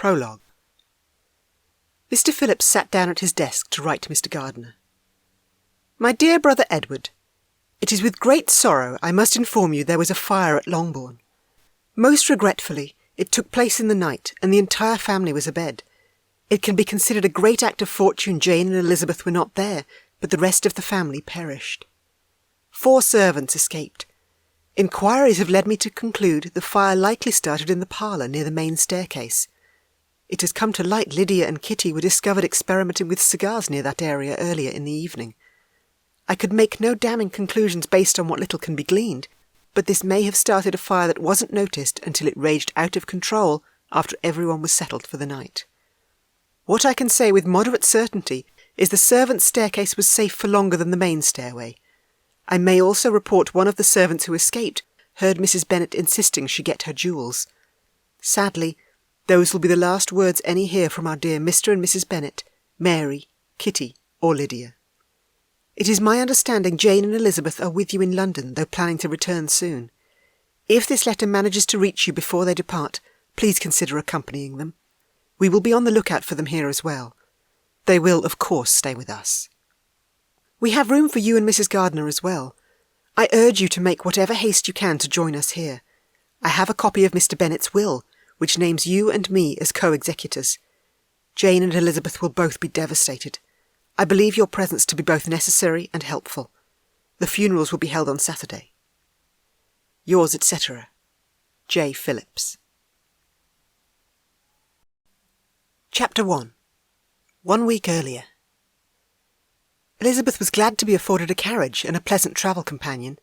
Prologue. Mr. Phillips sat down at his desk to write to Mr. Gardiner. My dear brother Edward, it is with great sorrow I must inform you there was a fire at Longbourn. Most regretfully, it took place in the night, and the entire family was abed. It can be considered a great act of fortune Jane and Elizabeth were not there, but the rest of the family perished. 4 servants escaped. Inquiries have led me to conclude the fire likely started in the parlour near the main staircase. It has come to light Lydia and Kitty were discovered experimenting with cigars near that area earlier in the evening. I could make no damning conclusions based on what little can be gleaned, but this may have started a fire that wasn't noticed until it raged out of control after everyone was settled for the night. What I can say with moderate certainty is the servants' staircase was safe for longer than the main stairway. I may also report one of the servants who escaped heard Mrs. Bennet insisting she get her jewels. Sadly, those will be the last words any hear from our dear Mr. and Mrs. Bennet, Mary, Kitty, or Lydia. It is my understanding Jane and Elizabeth are with you in London, though planning to return soon. If this letter manages to reach you before they depart, please consider accompanying them. We will be on the lookout for them here as well. They will, of course, stay with us. We have room for you and Mrs. Gardiner as well. I urge you to make whatever haste you can to join us here. I have a copy of Mr. Bennet's will, which names you and me as co-executors. Jane and Elizabeth will both be devastated. I believe your presence to be both necessary and helpful. The funerals will be held on Saturday. Yours, etc., J. Phillips. Chapter 1. 1 week earlier. Elizabeth was glad to be afforded a carriage and a pleasant travel companion.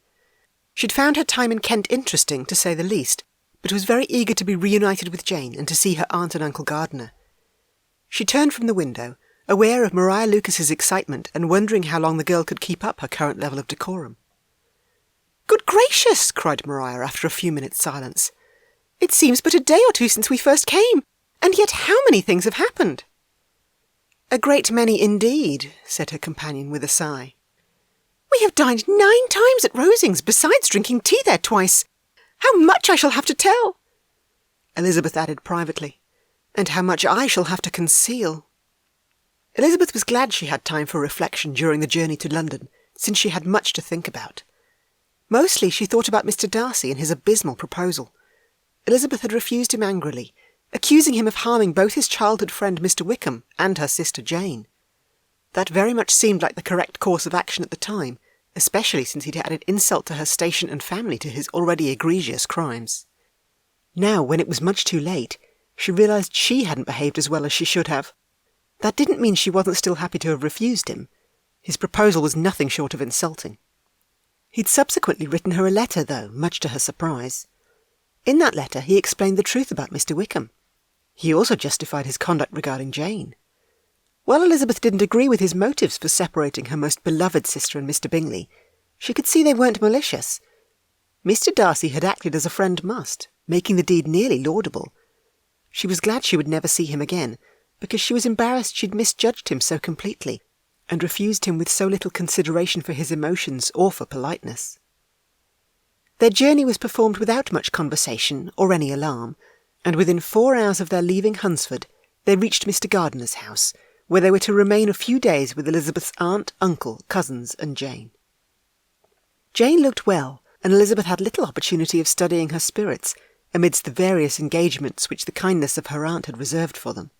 She'd found her time in Kent interesting, to say the least, but was very eager to be reunited with Jane and to see her aunt and Uncle Gardiner. She turned from the window, aware of Maria Lucas's excitement and wondering how long the girl could keep up her current level of decorum. "Good gracious!" cried Maria after a few minutes' silence. "It seems but a day or two since we first came, and yet how many things have happened!" "A great many indeed," said her companion with a sigh. "We have dined 9 times at Rosings, besides drinking tea there twice. How much I shall have to tell!" Elizabeth added privately, "And how much I shall have to conceal." Elizabeth was glad she had time for reflection during the journey to London, since she had much to think about. Mostly she thought about Mr. Darcy and his abysmal proposal. Elizabeth had refused him angrily, accusing him of harming both his childhood friend Mr. Wickham and her sister Jane. That very much seemed like the correct course of action at the time, especially since he'd added insult to her station and family to his already egregious crimes. Now, when it was much too late, she realised she hadn't behaved as well as she should have. That didn't mean she wasn't still happy to have refused him. His proposal was nothing short of insulting. He'd subsequently written her a letter, though, much to her surprise. In that letter he explained the truth about Mr. Wickham. He also justified his conduct regarding Jane. While Elizabeth didn't agree with his motives for separating her most beloved sister and Mr. Bingley, she could see they weren't malicious. Mr. Darcy had acted as a friend must, making the deed nearly laudable. She was glad she would never see him again, because she was embarrassed she'd misjudged him so completely, and refused him with so little consideration for his emotions or for politeness. Their journey was performed without much conversation or any alarm, and within 4 hours of their leaving Hunsford, they reached Mr. Gardiner's house, where they were to remain a few days with Elizabeth's aunt, uncle, cousins, and Jane. Jane looked well, and Elizabeth had little opportunity of studying her spirits, amidst the various engagements which the kindness of her aunt had reserved for them.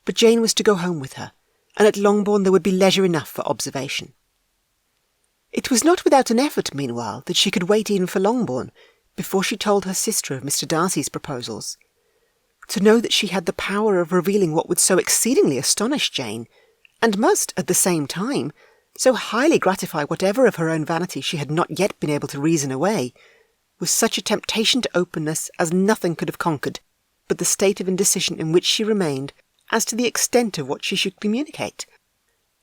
But Jane was to go home with her, and at Longbourn there would be leisure enough for observation. It was not without an effort, meanwhile, that she could wait even for Longbourn, before she told her sister of Mr. Darcy's proposals. To know that she had the power of revealing what would so exceedingly astonish Jane, and must, at the same time, so highly gratify whatever of her own vanity she had not yet been able to reason away, was such a temptation to openness as nothing could have conquered, but the state of indecision in which she remained as to the extent of what she should communicate,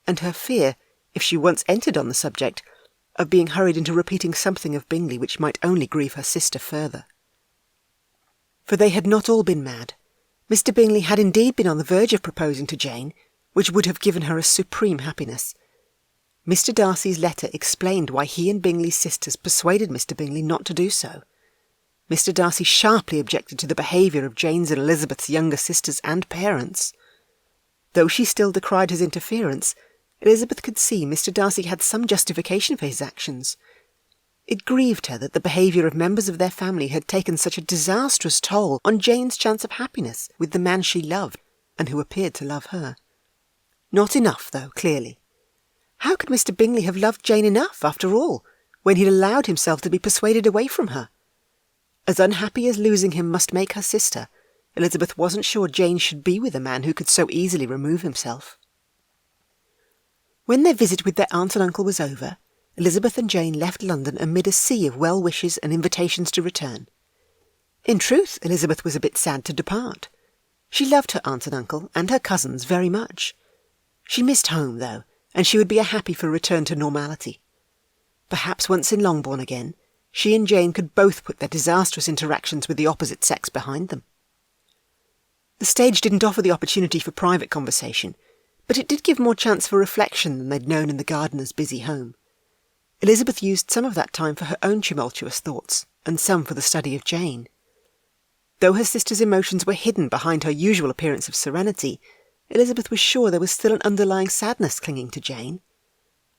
and her fear, if she once entered on the subject, of being hurried into repeating something of Bingley which might only grieve her sister further. For they had not all been mad. Mr. Bingley had indeed been on the verge of proposing to Jane, which would have given her a supreme happiness. Mr. Darcy's letter explained why he and Bingley's sisters persuaded Mr. Bingley not to do so. Mr. Darcy sharply objected to the behaviour of Jane's and Elizabeth's younger sisters and parents. Though she still decried his interference, Elizabeth could see Mr. Darcy had some justification for his actions. It grieved her that the behaviour of members of their family had taken such a disastrous toll on Jane's chance of happiness with the man she loved, and who appeared to love her. Not enough, though, clearly. How could Mr. Bingley have loved Jane enough, after all, when he'd allowed himself to be persuaded away from her? As unhappy as losing him must make her sister, Elizabeth wasn't sure Jane should be with a man who could so easily remove himself. When their visit with their aunt and uncle was over, Elizabeth and Jane left London amid a sea of well-wishes and invitations to return. In truth, Elizabeth was a bit sad to depart. She loved her aunt and uncle and her cousins very much. She missed home, though, and she would be happy for a return to normality. Perhaps once in Longbourn again, she and Jane could both put their disastrous interactions with the opposite sex behind them. The stage didn't offer the opportunity for private conversation, but it did give more chance for reflection than they'd known in the gardener's busy home. Elizabeth used some of that time for her own tumultuous thoughts, and some for the study of Jane. Though her sister's emotions were hidden behind her usual appearance of serenity, Elizabeth was sure there was still an underlying sadness clinging to Jane.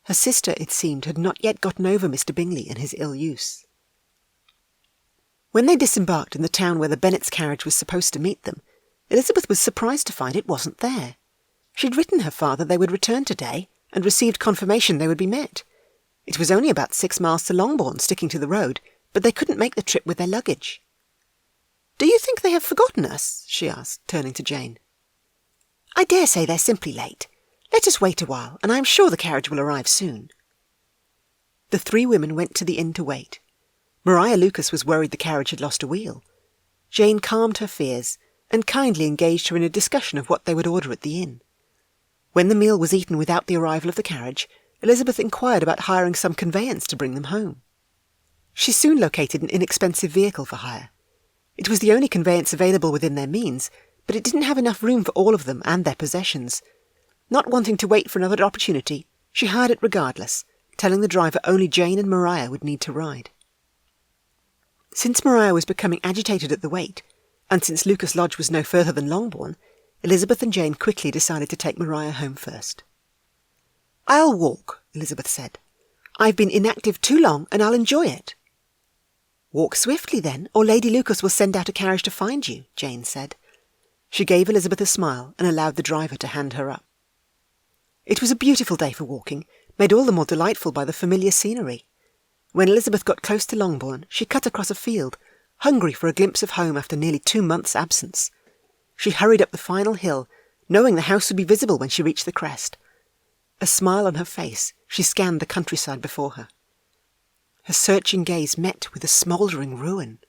Her sister, it seemed, had not yet gotten over Mr. Bingley and his ill use. When they disembarked in the town where the Bennets' carriage was supposed to meet them, Elizabeth was surprised to find it wasn't there. She'd written her father they would return today, and received confirmation they would be met. It was only about 6 miles to Longbourn, sticking to the road, but they couldn't make the trip with their luggage. "Do you think they have forgotten us?" she asked, turning to Jane. "I dare say they're simply late. Let us wait a while, and I am sure the carriage will arrive soon." The 3 women went to the inn to wait. Maria Lucas was worried the carriage had lost a wheel. Jane calmed her fears, and kindly engaged her in a discussion of what they would order at the inn. When the meal was eaten without the arrival of the carriage, Elizabeth inquired about hiring some conveyance to bring them home. She soon located an inexpensive vehicle for hire. It was the only conveyance available within their means, but it didn't have enough room for all of them and their possessions. Not wanting to wait for another opportunity, she hired it regardless, telling the driver only Jane and Maria would need to ride. Since Maria was becoming agitated at the wait, and since Lucas Lodge was no further than Longbourn, Elizabeth and Jane quickly decided to take Maria home first. "I'll walk," Elizabeth said. "I've been inactive too long, and I'll enjoy it." "Walk swiftly, then, or Lady Lucas will send out a carriage to find you," Jane said. She gave Elizabeth a smile and allowed the driver to hand her up. It was a beautiful day for walking, made all the more delightful by the familiar scenery. When Elizabeth got close to Longbourn, she cut across a field, hungry for a glimpse of home after nearly 2 months' absence. She hurried up the final hill, knowing the house would be visible when she reached the crest. A smile on her face, she scanned the countryside before her. Her searching gaze met with a smouldering ruin.